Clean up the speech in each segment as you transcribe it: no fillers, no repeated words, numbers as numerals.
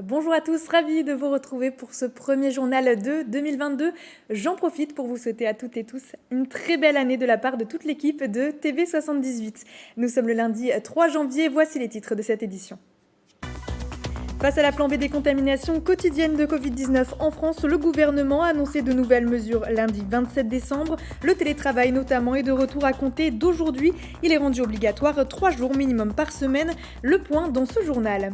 Bonjour à tous, ravi de vous retrouver pour ce premier journal de 2022. J'en profite pour vous souhaiter à toutes et tous une très belle année de la part de toute l'équipe de TV78. Nous sommes le lundi 3 janvier, voici les titres de cette édition. Face à la flambée des contaminations quotidiennes de Covid-19 en France, le gouvernement a annoncé de nouvelles mesures lundi 27 décembre. Le télétravail notamment est de retour à compter d'aujourd'hui. Il est rendu obligatoire 3 jours minimum par semaine. Le point dans ce journal.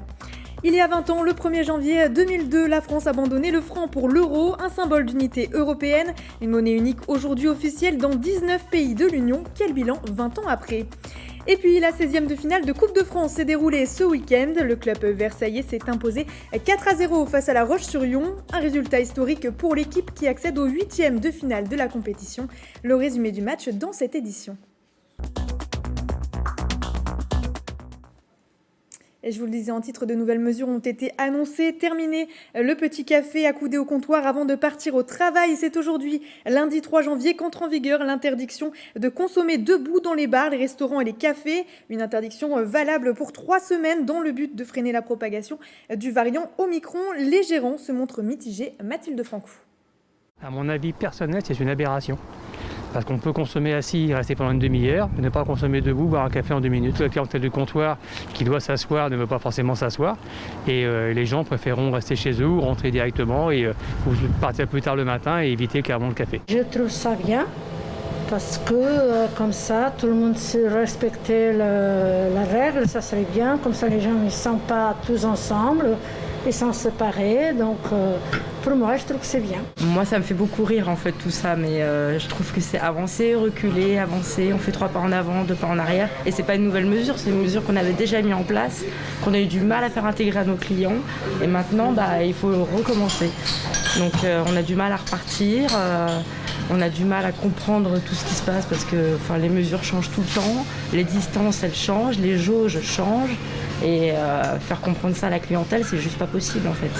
Il y a 20 ans, le 1er janvier 2002, la France abandonnait le franc pour l'euro, un symbole d'unité européenne. Une monnaie unique aujourd'hui officielle dans 19 pays de l'Union. Quel bilan 20 ans après ? Et puis la 16e de finale de Coupe de France s'est déroulée ce week-end. Le club versaillais s'est imposé 4-0 face à la Roche-sur-Yon. Un résultat historique pour l'équipe qui accède au 8e de finale de la compétition. Le résumé du match dans cette édition. Et je vous le disais en titre, de nouvelles mesures ont été annoncées. Terminé le petit café accoudé au comptoir avant de partir au travail. C'est aujourd'hui, lundi 3 janvier, qu'entre en vigueur l'interdiction de consommer debout dans les bars, les restaurants et les cafés. Une interdiction valable pour 3 semaines dans le but de freiner la propagation du variant Omicron. Les gérants se montrent mitigés. Mathilde Francou. À mon avis personnel, c'est une aberration. Parce qu'on peut consommer assis, rester pendant une demi-heure, mais ne pas consommer debout, boire un café en 2 minutes. La clientèle du comptoir qui doit s'asseoir ne veut pas forcément s'asseoir. Et les gens préféreront rester chez eux ou rentrer directement ou partir plus tard le matin et éviter carrément le café. Je trouve ça bien parce que comme ça, tout le monde sait respecter la règle, ça serait bien. Comme ça, les gens ne sont pas tous ensemble. Ils sont séparés, donc pour moi, je trouve que c'est bien. Moi, ça me fait beaucoup rire en fait tout ça, mais je trouve que c'est avancer, reculer, avancer. On fait 3 pas en avant, 2 pas en arrière. Et c'est pas une nouvelle mesure, c'est une mesure qu'on avait déjà mis en place, qu'on a eu du mal à faire intégrer à nos clients. Et maintenant, il faut recommencer. Donc on a du mal à repartir. On a du mal à comprendre tout ce qui se passe parce que les mesures changent tout le temps, les distances elles changent, les jauges changent et faire comprendre ça à la clientèle, c'est juste pas possible en fait.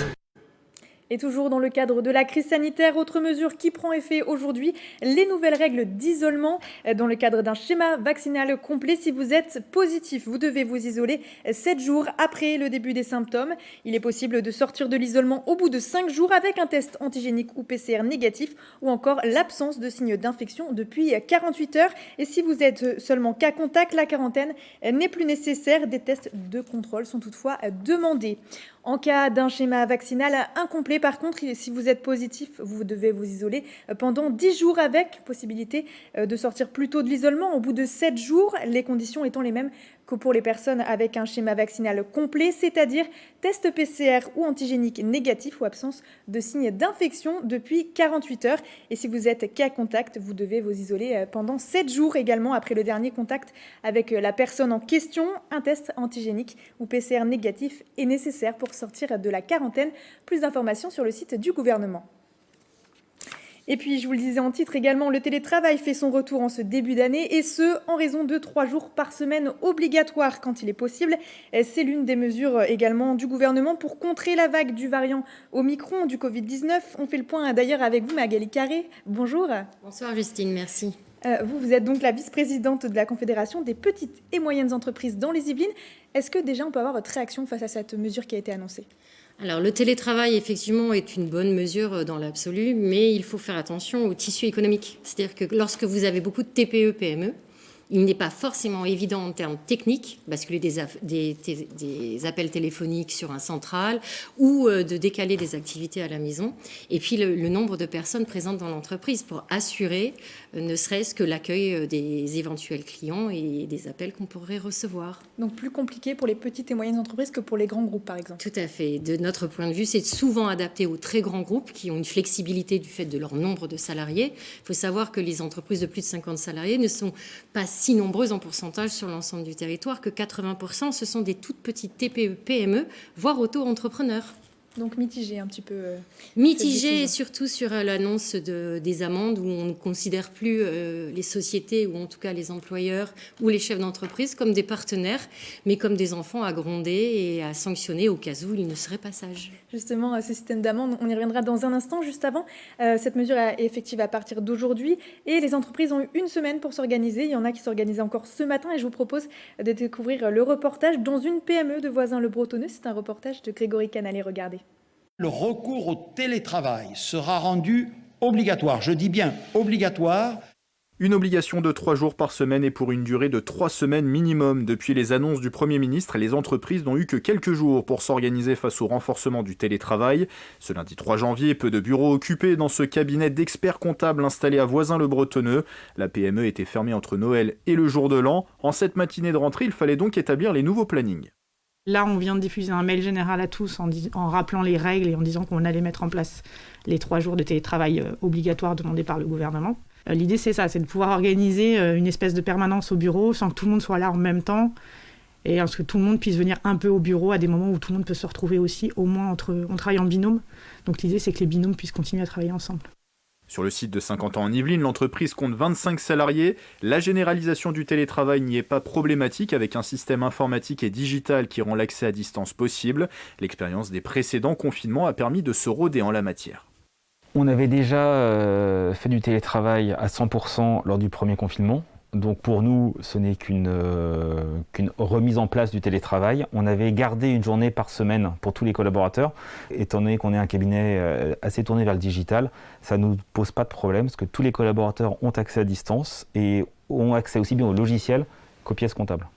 Et toujours dans le cadre de la crise sanitaire, autre mesure qui prend effet aujourd'hui, les nouvelles règles d'isolement. Dans le cadre d'un schéma vaccinal complet, si vous êtes positif, vous devez vous isoler 7 jours après le début des symptômes. Il est possible de sortir de l'isolement au bout de 5 jours avec un test antigénique ou PCR négatif ou encore l'absence de signes d'infection depuis 48 heures. Et si vous êtes seulement cas contact, la quarantaine n'est plus nécessaire. Des tests de contrôle sont toutefois demandés. En cas d'un schéma vaccinal incomplet, par contre, si vous êtes positif, vous devez vous isoler pendant 10 jours avec possibilité de sortir plus tôt de l'isolement au bout de 7 jours, les conditions étant les mêmes que pour les personnes avec un schéma vaccinal complet, c'est-à-dire test PCR ou antigénique négatif ou absence de signes d'infection depuis 48 heures. Et si vous êtes cas contact, vous devez vous isoler pendant 7 jours également après le dernier contact avec la personne en question. Un test antigénique ou PCR négatif est nécessaire pour sortir de la quarantaine. Plus d'informations sur le site du gouvernement. Et puis, je vous le disais en titre également, le télétravail fait son retour en ce début d'année et ce, en raison de 3 jours par semaine obligatoires quand il est possible. C'est l'une des mesures également du gouvernement pour contrer la vague du variant Omicron du Covid-19. On fait le point d'ailleurs avec vous, Magali Carré. Bonjour. Bonsoir Justine, merci. Vous êtes donc la vice-présidente de la Confédération des petites et moyennes entreprises dans les Yvelines. Est-ce que déjà on peut avoir votre réaction face à cette mesure qui a été annoncée ? Alors le télétravail, effectivement, est une bonne mesure dans l'absolu, mais il faut faire attention au tissu économique. C'est-à-dire que lorsque vous avez beaucoup de TPE, PME, il n'est pas forcément évident en termes techniques, basculer des appels téléphoniques sur un central ou de décaler des activités à la maison. Et puis le nombre de personnes présentes dans l'entreprise pour assurer ne serait-ce que l'accueil des éventuels clients et des appels qu'on pourrait recevoir. Donc plus compliqué pour les petites et moyennes entreprises que pour les grands groupes, par exemple. Tout à fait. De notre point de vue, c'est souvent adapté aux très grands groupes qui ont une flexibilité du fait de leur nombre de salariés. Il faut savoir que les entreprises de plus de 50 salariés ne sont pas si nombreuses en pourcentage sur l'ensemble du territoire que 80%, ce sont des toutes petites TPE, PME, voire auto-entrepreneurs. Donc mitigé un petit peu. Mitigé, et surtout sur l'annonce des amendes, où on ne considère plus les sociétés, ou en tout cas les employeurs ou les chefs d'entreprise, comme des partenaires, mais comme des enfants à gronder et à sanctionner au cas où ils ne seraient pas sages. Justement, ce système d'amende, on y reviendra dans un instant. Juste avant, cette mesure est effective à partir d'aujourd'hui et les entreprises ont eu une semaine pour s'organiser. Il y en a qui s'organisaient encore ce matin et je vous propose de découvrir le reportage dans une PME de Voisins-le-Bretonneux. C'est un reportage de Grégory Canalé. Regardez. Le recours au télétravail sera rendu obligatoire. Je dis bien obligatoire. Une obligation de 3 jours par semaine et pour une durée de 3 semaines minimum. Depuis les annonces du Premier ministre, les entreprises n'ont eu que quelques jours pour s'organiser face au renforcement du télétravail. Ce lundi 3 janvier, peu de bureaux occupés dans ce cabinet d'experts comptables installé à Voisins-le-Bretonneux. La PME était fermée entre Noël et le jour de l'an. En cette matinée de rentrée, il fallait donc établir les nouveaux plannings. Là, on vient de diffuser un mail général à tous en rappelant les règles et en disant qu'on allait mettre en place les 3 jours de télétravail obligatoires demandés par le gouvernement. L'idée, c'est ça, c'est de pouvoir organiser une espèce de permanence au bureau sans que tout le monde soit là en même temps et que tout le monde puisse venir un peu au bureau à des moments où tout le monde peut se retrouver aussi, au moins on travaille en binôme. Donc l'idée, c'est que les binômes puissent continuer à travailler ensemble. Sur le site de 50 ans en Yvelines, l'entreprise compte 25 salariés. La généralisation du télétravail n'y est pas problématique avec un système informatique et digital qui rend l'accès à distance possible. L'expérience des précédents confinements a permis de se roder en la matière. On avait déjà fait du télétravail à 100% lors du premier confinement. Donc pour nous, ce n'est qu'une remise en place du télétravail. On avait gardé une journée par semaine pour tous les collaborateurs. Étant donné qu'on est un cabinet assez tourné vers le digital, ça ne nous pose pas de problème parce que tous les collaborateurs ont accès à distance et ont accès aussi bien au logiciel qu'aux pièces comptables.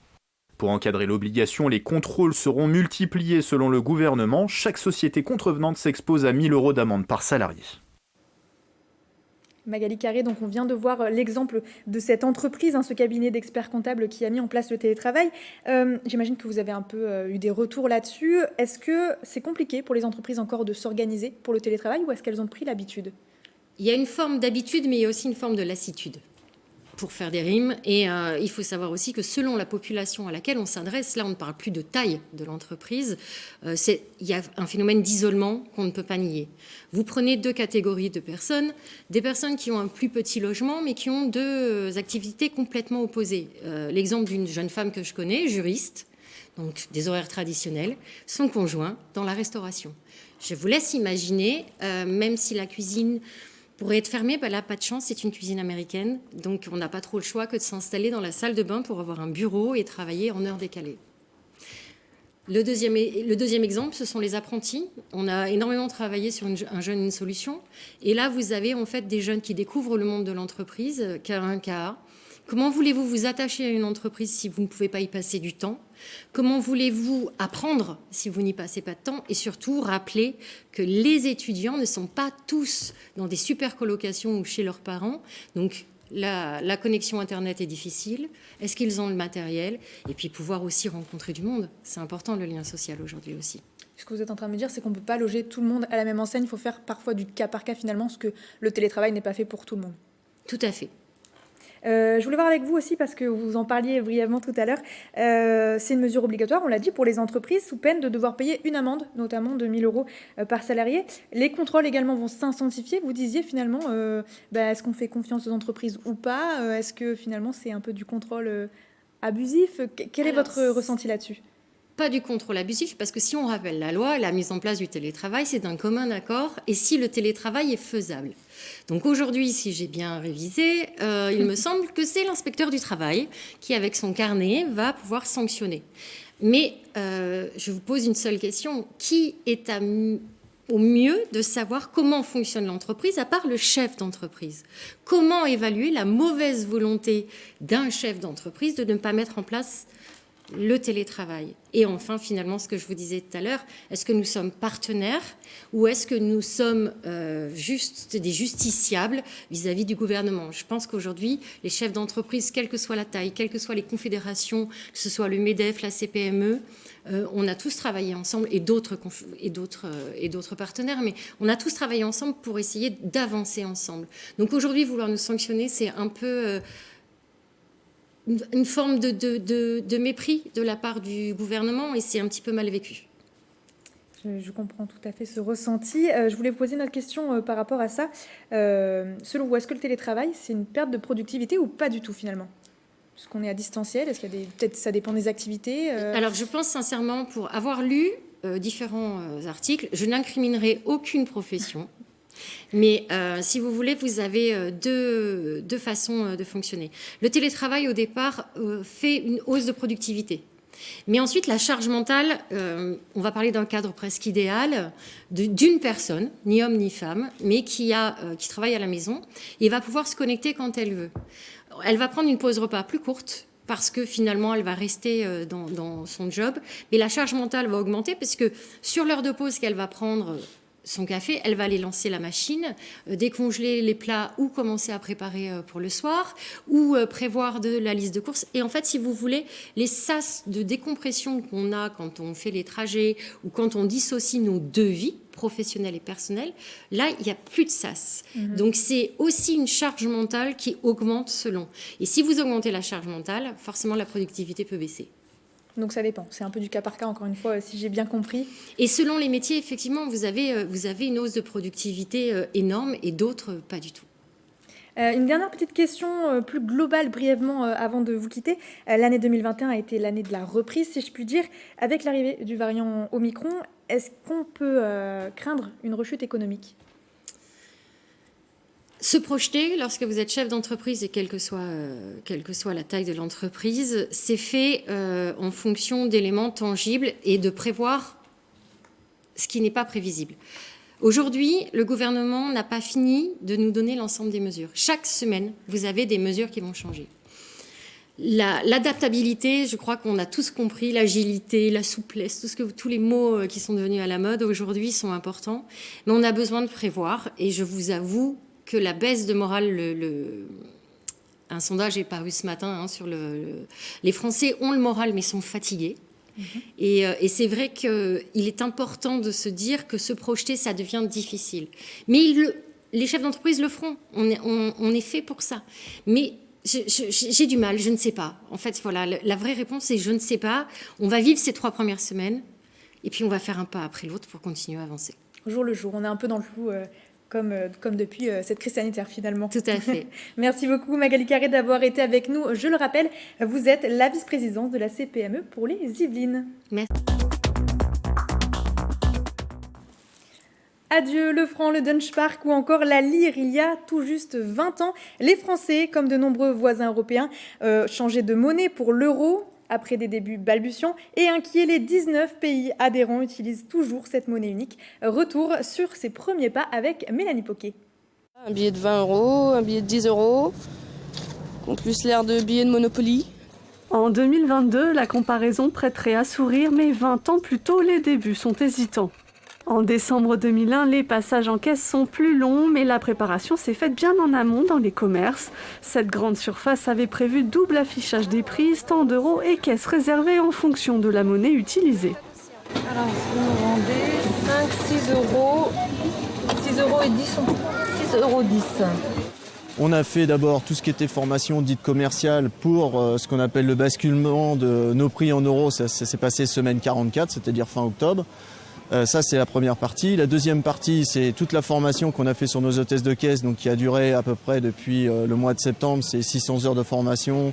Pour encadrer l'obligation, les contrôles seront multipliés selon le gouvernement. Chaque société contrevenante s'expose à 1 000 € d'amende par salarié. Magali Carré, donc on vient de voir l'exemple de cette entreprise, ce cabinet d'experts comptables qui a mis en place le télétravail. J'imagine que vous avez un peu eu des retours là-dessus. Est-ce que c'est compliqué pour les entreprises encore de s'organiser pour le télétravail ou est-ce qu'elles ont pris l'habitude ? Il y a une forme d'habitude, mais il y a aussi une forme de lassitude, pour faire des rimes. Et il faut savoir aussi que selon la population à laquelle on s'adresse, là on ne parle plus de taille de l'entreprise, il y a un phénomène d'isolement qu'on ne peut pas nier. Vous prenez 2 catégories de personnes, des personnes qui ont un plus petit logement mais qui ont 2 activités complètement opposées. L'exemple d'une jeune femme que je connais, juriste, donc des horaires traditionnels, son conjoint dans la restauration. Je vous laisse imaginer, même si la cuisine pourrait être fermée, là, pas de chance, c'est une cuisine américaine. Donc, on n'a pas trop le choix que de s'installer dans la salle de bain pour avoir un bureau et travailler en heure décalée. Le deuxième exemple, ce sont les apprentis. On a énormément travaillé sur un jeune, une solution. Et là, vous avez en fait des jeunes qui découvrent le monde de l'entreprise, K1, KA. Comment voulez-vous vous attacher à une entreprise si vous ne pouvez pas y passer du temps ? Comment voulez-vous apprendre si vous n'y passez pas de temps ? Et surtout, rappeler que les étudiants ne sont pas tous dans des super colocations ou chez leurs parents. Donc, la connexion Internet est difficile. Est-ce qu'ils ont le matériel ? Et puis, pouvoir aussi rencontrer du monde. C'est important, le lien social aujourd'hui aussi. Ce que vous êtes en train de me dire, c'est qu'on ne peut pas loger tout le monde à la même enseigne. Il faut faire parfois du cas par cas, finalement, parce que le télétravail n'est pas fait pour tout le monde. Tout à fait. Je voulais voir avec vous aussi, parce que vous en parliez brièvement tout à l'heure, c'est une mesure obligatoire, on l'a dit, pour les entreprises, sous peine de devoir payer une amende, notamment de 1 000 € par salarié. Les contrôles également vont s'intensifier. Vous disiez finalement, est-ce qu'on fait confiance aux entreprises ou pas ? Est-ce que finalement c'est un peu du contrôle abusif ? Quel est votre ressenti là-dessus ? Pas du contrôle abusif, parce que si on rappelle la loi, la mise en place du télétravail, c'est d'un commun accord, et si le télétravail est faisable. Donc aujourd'hui, si j'ai bien révisé, il me semble que c'est l'inspecteur du travail qui, avec son carnet, va pouvoir sanctionner. Mais je vous pose une seule question. Qui est au mieux de savoir comment fonctionne l'entreprise, à part le chef d'entreprise ? Comment évaluer la mauvaise volonté d'un chef d'entreprise de ne pas mettre en place le télétravail? Et enfin, finalement, ce que je vous disais tout à l'heure, est-ce que nous sommes partenaires ou est-ce que nous sommes juste des justiciables vis-à-vis du gouvernement ? Je pense qu'aujourd'hui, les chefs d'entreprise, quelle que soit la taille, quelles que soient les confédérations, que ce soit le MEDEF, la CPME, on a tous travaillé ensemble, et d'autres partenaires, mais on a tous travaillé ensemble pour essayer d'avancer ensemble. Donc aujourd'hui, vouloir nous sanctionner, c'est un peu une forme de mépris de la part du gouvernement, et c'est un petit peu mal vécu. Je comprends tout à fait ce ressenti. Je voulais vous poser une autre question par rapport à ça. Selon vous, est-ce que le télétravail, c'est une perte de productivité ou pas du tout finalement ? Est-ce qu'on est à distanciel ? Est-ce qu'il y a peut-être ça dépend des activités Alors je pense sincèrement, pour avoir lu différents articles, je n'incriminerai aucune profession. Mais si vous voulez, vous avez deux façons de fonctionner. Le télétravail, au départ, fait une hausse de productivité. Mais ensuite, la charge mentale, on va parler d'un cadre presque idéal d'une personne, ni homme ni femme, mais qui travaille à la maison et va pouvoir se connecter quand elle veut. Elle va prendre une pause repas plus courte parce que finalement, elle va rester dans son job. Mais la charge mentale va augmenter parce que sur l'heure de pause qu'elle va prendre son café, elle va aller lancer la machine, décongeler les plats ou commencer à préparer pour le soir ou prévoir de la liste de courses. Et en fait, si vous voulez, les sas de décompression qu'on a quand on fait les trajets ou quand on dissocie nos deux vies, professionnelles et personnelles, là, il n'y a plus de sas. Donc, c'est aussi une charge mentale qui augmente selon. Et si vous augmentez la charge mentale, forcément, la productivité peut baisser. Donc ça dépend, c'est un peu du cas par cas, encore une fois, si j'ai bien compris. Et selon les métiers, effectivement, vous avez une hausse de productivité énorme et d'autres, pas du tout. Une dernière petite question plus globale, brièvement, avant de vous quitter. L'année 2021 a été l'année de la reprise, si je puis dire. Avec l'arrivée du variant Omicron, est-ce qu'on peut craindre une rechute économique ? Se projeter, lorsque vous êtes chef d'entreprise et quelle que soit la taille de l'entreprise, c'est fait en fonction d'éléments tangibles et de prévoir ce qui n'est pas prévisible. Aujourd'hui, le gouvernement n'a pas fini de nous donner l'ensemble des mesures. Chaque semaine, vous avez des mesures qui vont changer. L'adaptabilité, je crois qu'on a tous compris, l'agilité, la souplesse, tous les mots qui sont devenus à la mode aujourd'hui sont importants, mais on a besoin de prévoir et je vous avoue que la baisse de morale, un sondage est paru ce matin sur les Français ont le moral mais sont fatigués. Et c'est vrai qu'il est important de se dire que se projeter, ça devient difficile. Mais les chefs d'entreprise le feront. On est fait pour ça. Mais j'ai du mal, je ne sais pas. En fait, voilà, la vraie réponse est je ne sais pas. On va vivre ces 3 premières semaines et puis on va faire un pas après l'autre pour continuer à avancer. Au jour le jour, on est un peu dans le flou. Comme depuis cette crise sanitaire finalement. Tout à fait. Merci beaucoup Magali Carré d'avoir été avec nous. Je le rappelle, vous êtes la vice-présidente de la CPME pour les Yvelines. Merci. Adieu le franc, le Deutschmark ou encore la lire. Il y a tout juste 20 ans, les Français, comme de nombreux voisins européens, changeaient de monnaie pour l'euro. Après des débuts balbutiants et inquiets, les 19 pays adhérents utilisent toujours cette monnaie unique. Retour sur ses premiers pas avec Mélanie Poquet. Un billet de 20 €, un billet de 10 €, en plus l'air de billet de Monopoly. En 2022, la comparaison prêterait à sourire, mais 20 ans plus tôt, les débuts sont hésitants. En décembre 2001, les passages en caisse sont plus longs, mais la préparation s'est faite bien en amont dans les commerces. Cette grande surface avait prévu double affichage des prix, stand d'euros et caisses réservées en fonction de la monnaie utilisée. Alors, vous vendez 5, 6 €, 6 € et 10, 6,10 €. On a fait d'abord tout ce qui était formation dite commerciale pour ce qu'on appelle le basculement de nos prix en euros. Ça s'est passé semaine 44, c'est-à-dire fin octobre. Ça, c'est la première partie. La deuxième partie, c'est toute la formation qu'on a fait sur nos hôtesses de caisse, donc qui a duré à peu près depuis le mois de septembre. C'est 600 heures de formation.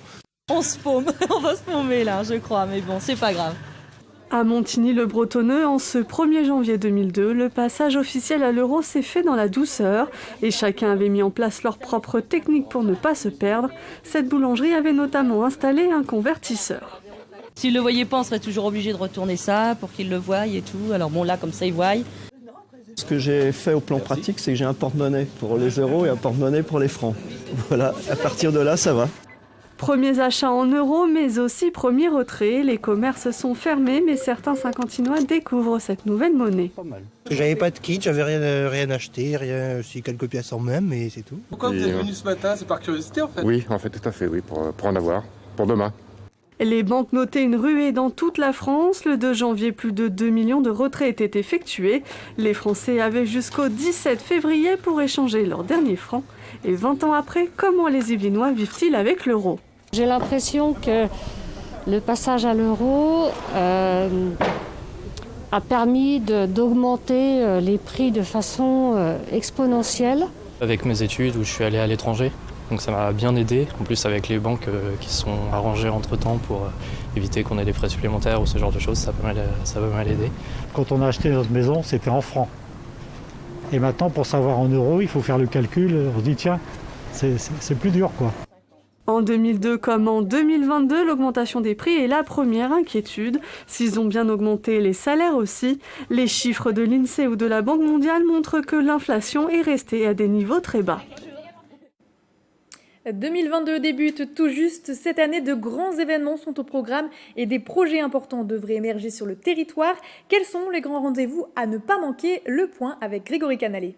On se paume, on va se paumer là, je crois, mais bon, c'est pas grave. À Montigny-le-Bretonneux, en ce 1er janvier 2002, le passage officiel à l'euro s'est fait dans la douceur et chacun avait mis en place leur propre technique pour ne pas se perdre. Cette boulangerie avait notamment installé un convertisseur. S'ils le voyaient pas, on serait toujours obligé de retourner ça pour qu'ils le voient et tout. Alors bon, là, comme ça, ils voient. Ce que j'ai fait au plan pratique, c'est que j'ai un porte-monnaie pour les euros et un porte-monnaie pour les francs. Voilà, à partir de là, ça va. Premiers achats en euros, mais aussi premiers retraits. Les commerces sont fermés, mais certains Saint-Quentinois découvrent cette nouvelle monnaie. J'avais pas de kit, j'avais rien acheté, rien, si quelques pièces en même, mais c'est tout. Pourquoi vous êtes venu ce matin? C'est par curiosité en fait? Oui, en fait, tout à fait, oui, pour en avoir, pour demain. Les banques notaient une ruée dans toute la France. Le 2 janvier, plus de 2 millions de retraits étaient effectués. Les Français avaient jusqu'au 17 février pour échanger leurs derniers francs. Et 20 ans après, comment les Yvelinois vivent-ils avec l'euro? J'ai l'impression que le passage à l'euro a permis d'augmenter les prix de façon exponentielle. Avec mes études où je suis allé à l'étranger, donc ça m'a bien aidé. En plus avec les banques qui se sont arrangées entre-temps pour éviter qu'on ait des frais supplémentaires ou ce genre de choses, ça peut mal aider. Quand on a acheté notre maison, c'était en francs. Et maintenant, pour savoir en euros, il faut faire le calcul. On se dit, tiens, c'est plus dur, quoi. En 2002 comme en 2022, l'augmentation des prix est la première inquiétude. S'ils ont bien augmenté, les salaires aussi. Les chiffres de l'INSEE ou de la Banque mondiale montrent que l'inflation est restée à des niveaux très bas. 2022 débute tout juste. Cette année, de grands événements sont au programme et des projets importants devraient émerger sur le territoire. Quels sont les grands rendez-vous à ne pas manquer? Le point avec Grégory Canalé.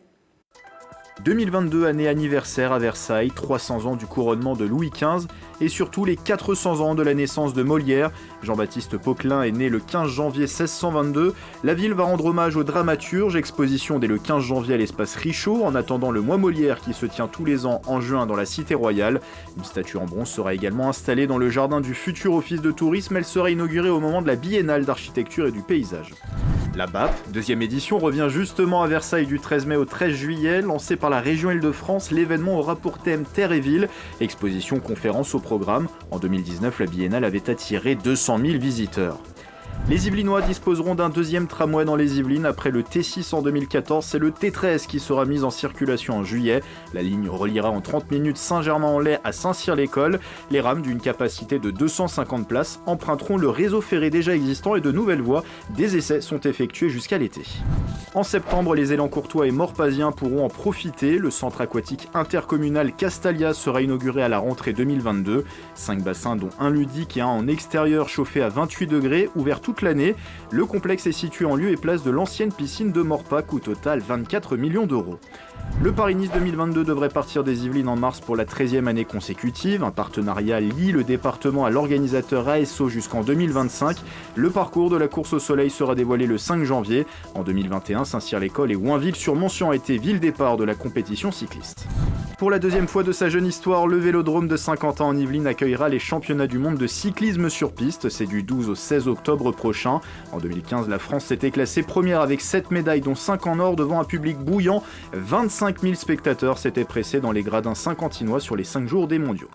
2022, année anniversaire à Versailles, 300 ans du couronnement de Louis XV et surtout les 400 ans de la naissance de Molière. Jean-Baptiste Poquelin est né le 15 janvier 1622. La ville va rendre hommage au dramaturge, exposition dès le 15 janvier à l'espace Richaud, en attendant le mois Molière qui se tient tous les ans en juin dans la Cité Royale. Une statue en bronze sera également installée dans le jardin du futur office de tourisme. Elle sera inaugurée au moment de la Biennale d'architecture et du paysage. La BAP, deuxième édition, revient justement à Versailles du 13 mai au 13 juillet. Lancée par la région Île-de-France, l'événement aura pour thème Terre et Ville. Exposition, conférence au programme. En 2019, la Biennale avait attiré 200 000 visiteurs. Les Yvelinois disposeront d'un deuxième tramway dans les Yvelines après le T6 en 2014. C'est le T13 qui sera mis en circulation en juillet. La ligne reliera en 30 minutes Saint-Germain-en-Laye à Saint-Cyr-l'École. Les rames d'une capacité de 250 places emprunteront le réseau ferré déjà existant et de nouvelles voies. Des essais sont effectués jusqu'à l'été. En septembre, les Élancourtois et Morpasiens pourront en profiter. Le centre aquatique intercommunal Castalia sera inauguré à la rentrée 2022. 5 bassins dont un ludique et un en extérieur chauffé à 28 degrés, ouvert toute l'année. Le complexe est situé en lieu et place de l'ancienne piscine de Morpa, coût total 24 millions d'euros. Le Paris-Nice 2022 devrait partir des Yvelines en mars pour la 13e année consécutive. Un partenariat lie le département à l'organisateur ASO jusqu'en 2025. Le parcours de la course au soleil sera dévoilé le 5 janvier. En 2021, Saint-Cyr-l'École et Oinville-sur-Montsion ont été ville-départ de la compétition cycliste. Pour la deuxième fois de sa jeune histoire, le Vélodrome de Saint-Quentin en Yvelines accueillera les championnats du monde de cyclisme sur piste. C'est du 12 au 16 octobre prochain. En 2015, la France s'était classée première avec 7 médailles, dont 5 en or, devant un public bouillant. 25 000 spectateurs s'étaient pressés dans les gradins saint-quentinois sur les 5 jours des mondiaux.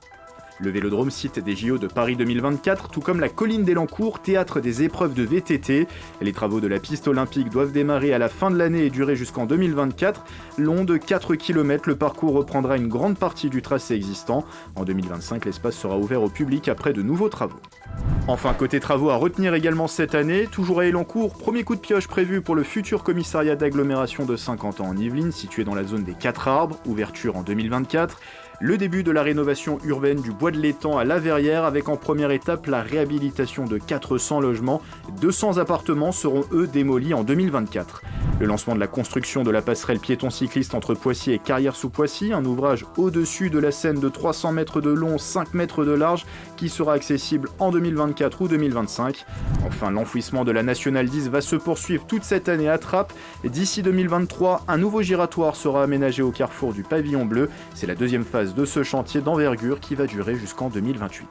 Le Vélodrome site des JO de Paris 2024, tout comme la colline d'Élancourt, théâtre des épreuves de VTT. Les travaux de la piste olympique doivent démarrer à la fin de l'année et durer jusqu'en 2024. Long de 4 km, le parcours reprendra une grande partie du tracé existant. En 2025, l'espace sera ouvert au public après de nouveaux travaux. Enfin, côté travaux à retenir également cette année, toujours à Élancourt, premier coup de pioche prévu pour le futur commissariat d'agglomération de Saint-Quentin en Yvelines, situé dans la zone des 4 arbres, ouverture en 2024. Le début de la rénovation urbaine du bois de l'étang à La Verrière, avec en première étape la réhabilitation de 400 logements. 200 appartements seront eux démolis en 2024. Le lancement de la construction de la passerelle piéton-cycliste entre Poissy et Carrière-sous-Poissy, un ouvrage au-dessus de la Seine de 300 mètres de long, 5 mètres de large, qui sera accessible en 2024 ou 2025. Enfin, l'enfouissement de la Nationale 10 va se poursuivre toute cette année à Trappes. D'ici 2023, un nouveau giratoire sera aménagé au carrefour du Pavillon Bleu. C'est la deuxième phase de ce chantier d'envergure qui va durer jusqu'en 2028.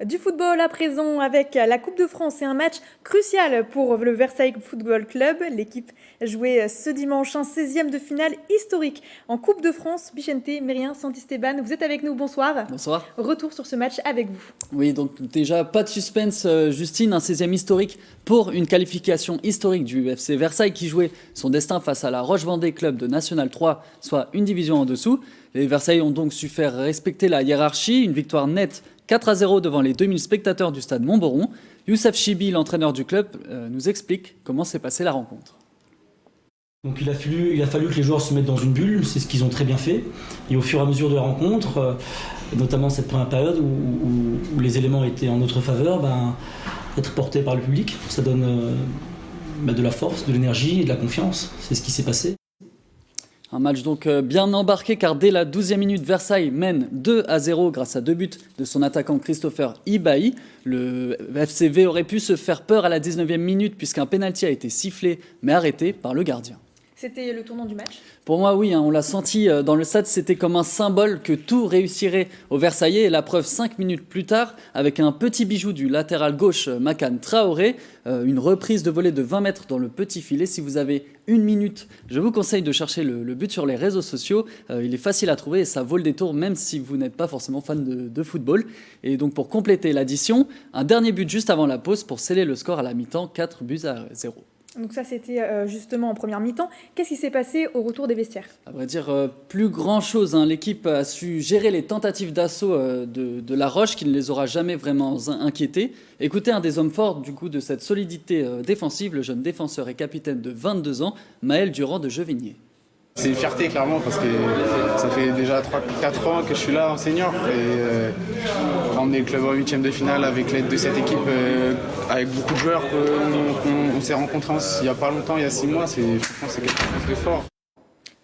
Du football à présent avec la Coupe de France et un match crucial pour le Versailles Football Club. L'équipe jouait ce dimanche un 16e de finale historique en Coupe de France. Bichente, Mérien, Santisteban, vous êtes avec nous, bonsoir. Bonsoir. Retour sur ce match avec vous. Oui, donc déjà pas de suspense, Justine, un 16e historique pour une qualification historique du FC Versailles qui jouait son destin face à la Roche-Vendée Club de National 3, soit une division en dessous. Les Versailles ont donc su faire respecter la hiérarchie, une victoire nette 4-0 devant les 2000 spectateurs du stade Montboron. Youssef Chibi, l'entraîneur du club, nous explique comment s'est passée la rencontre. Donc il a fallu que les joueurs se mettent dans une bulle, c'est ce qu'ils ont très bien fait. Et au fur et à mesure de la rencontre, notamment cette première période où les éléments étaient en notre faveur, être porté par le public, ça donne de la force, de l'énergie et de la confiance. C'est ce qui s'est passé. Un match donc bien embarqué car dès la 12e minute, Versailles mène 2-0 grâce à 2 buts de son attaquant Christopher Ibahi. Le FCV aurait pu se faire peur à la 19e minute puisqu'un pénalty a été sifflé mais arrêté par le gardien. C'était le tournant du match? Pour moi, oui, on l'a senti dans le stade, c'était comme un symbole que tout réussirait aux Versaillais. Et la preuve, 5 minutes plus tard, avec un petit bijou du latéral gauche Makan Traoré, une reprise de volée de 20 mètres dans le petit filet. Si vous avez 1 minute, je vous conseille de chercher le but sur les réseaux sociaux. Il est facile à trouver et ça vaut le détour, même si vous n'êtes pas forcément fan de football. Et donc pour compléter l'addition, un dernier but juste avant la pause pour sceller le score à la mi-temps, 4-0. Donc ça, c'était justement en première mi-temps. Qu'est-ce qui s'est passé au retour des vestiaires? À vrai dire, plus grand-chose. L'équipe a su gérer les tentatives d'assaut de La Roche, qui ne les aura jamais vraiment inquiétés. Écoutez un des hommes forts du coup de cette solidité défensive, le jeune défenseur et capitaine de 22 ans, Maël Durand de Jevigné. C'est une fierté clairement parce que ça fait déjà 3-4 ans que je suis là en senior et emmener le club en 8e de finale avec l'aide de cette équipe, avec beaucoup de joueurs qu'on s'est rencontrés il n'y a pas longtemps, il y a 6 mois, franchement c'est quelque chose de fort.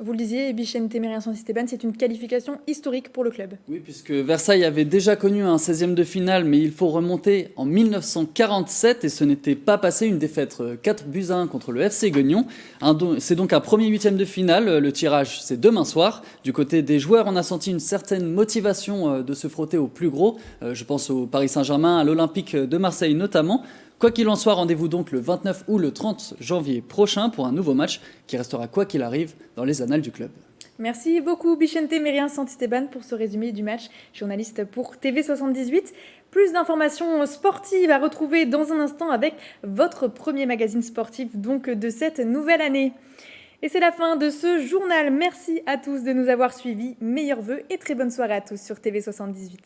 Vous le disiez, Vicente Mérien San Esteban, c'est une qualification historique pour le club. Oui, puisque Versailles avait déjà connu un 16e de finale, mais il faut remonter en 1947 et ce n'était pas passé, une défaite 4-1 contre le FC Guignon. C'est donc un premier 8e de finale, le tirage c'est demain soir. Du côté des joueurs, on a senti une certaine motivation de se frotter au plus gros. Je pense au Paris Saint-Germain, à l'Olympique de Marseille notamment. Quoi qu'il en soit, rendez-vous donc le 29 ou le 30 janvier prochain pour un nouveau match qui restera quoi qu'il arrive dans les annales du club. Merci beaucoup Vicente Mérien San Esteban pour ce résumé du match, journaliste pour TV78. Plus d'informations sportives à retrouver dans un instant avec votre premier magazine sportif donc de cette nouvelle année. Et c'est la fin de ce journal. Merci à tous de nous avoir suivis. Meilleurs vœux et très bonne soirée à tous sur TV78.